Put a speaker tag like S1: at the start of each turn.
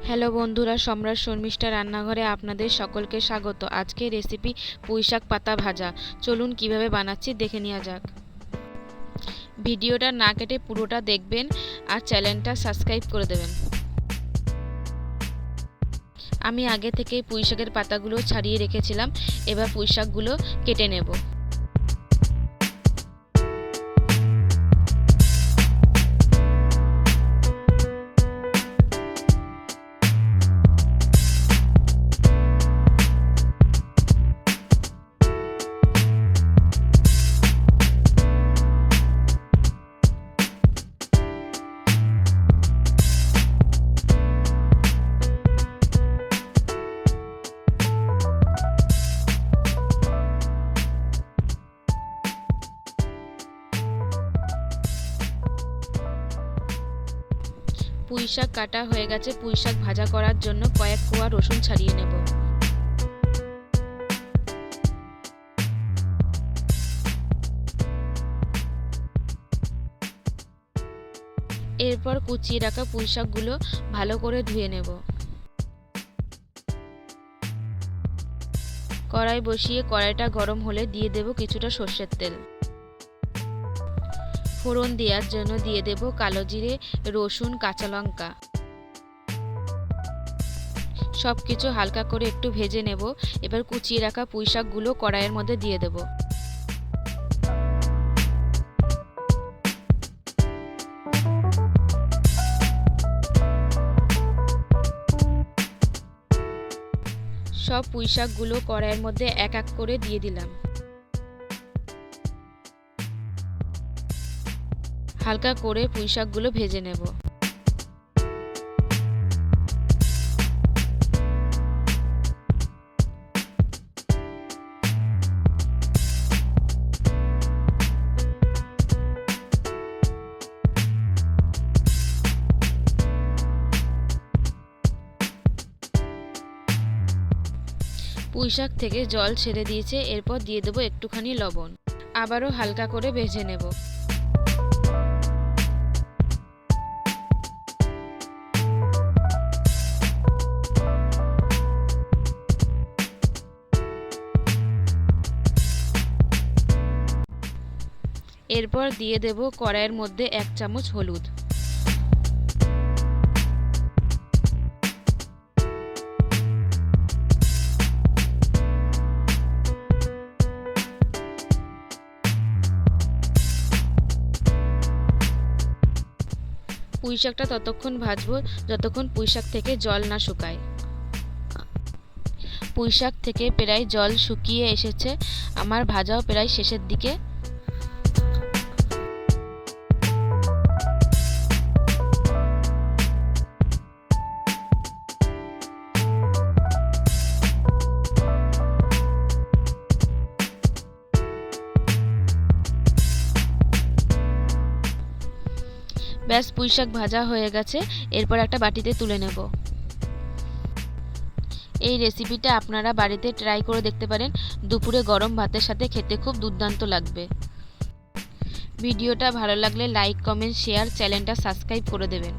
S1: Hello বন্ধুরা, সম্রাট শর্মিষ্ঠা রান্নাঘরে আপনাদের সকলকে স্বাগত। আজকে রেসিপি পুঁইশাক পাতা ভাজা। চলুন কিভাবে বানাচ্ছি দেখে নেওয়া যাক। ভিডিওটা না কেটে পুরোটা দেখবেন আর চ্যানেলটা সাবস্ক্রাইব করে দেবেন। আমি আগে থেকেই পুঁইশাকের পাতাগুলো ছাড়িয়ে রেখেছিলাম। এবার পুঁইশাকগুলো কেটে নেব। পুঁইশাক কাটা হয়ে গেছে। পুঁইশাক ভাজা করার জন্য কয়েক কোয়া রসুন ছাড়িয়ে নেব। এরপর কুচিয়ে রাখা পুঁইশাকগুলো ভালো করে ধুয়ে নেব। কড়াই বসিয়ে কড়াইটা গরম হলে দিয়ে দেব কিছুটা সর্ষের তেল। ফোড়ন দেওয়ার জন্য দিয়ে দেব কালো জিরে, রসুন, কাঁচা লঙ্কা। সব কিছু হালকা করে একটু ভেজে নেব। এবার কুচিয়ে রাখা পুঁইশাকগুলো কড়াইয়ের মধ্যে দিয়ে দেব। সব পুঁইশাকগুলো কড়াইয়ের মধ্যে এক এক করে দিয়ে দিলাম। হালকা করে পুঁইশাকগুলো ভেজে নেব। পুঁইশাক থেকে জল ছেড়ে দিয়েছে। এরপর দিয়ে দেবো একটুখানি লবণ। আবারও হালকা করে ভেজে নেব। এরপর দিয়ে দেব কড়াইয়ের মধ্যে 1 চামচ হলুদ। পুঁইশাকটা ততক্ষণ ভাজবো যতক্ষণ পুঁইশাক থেকে জল না শুকায়। পুঁইশাক থেকে প্রায় জল শুকিয়ে এসেছে। আমার ভাজাও প্রায় শেষের দিকে। ব্যাস, পুঁইশাক ভাজা হয়ে গেছে। এরপর একটা বাটিতে তুলে নেব। এই রেসিপিটা আপনারা বাড়িতে ট্রাই করে দেখতে পারেন। দুপুরে গরম ভাতের সাথে খেতে খুব দুর্দান্ত লাগবে। ভিডিওটা ভালো লাগলে লাইক, কমেন্ট, শেয়ার, চ্যানেলটা সাবস্ক্রাইব করে দেবেন।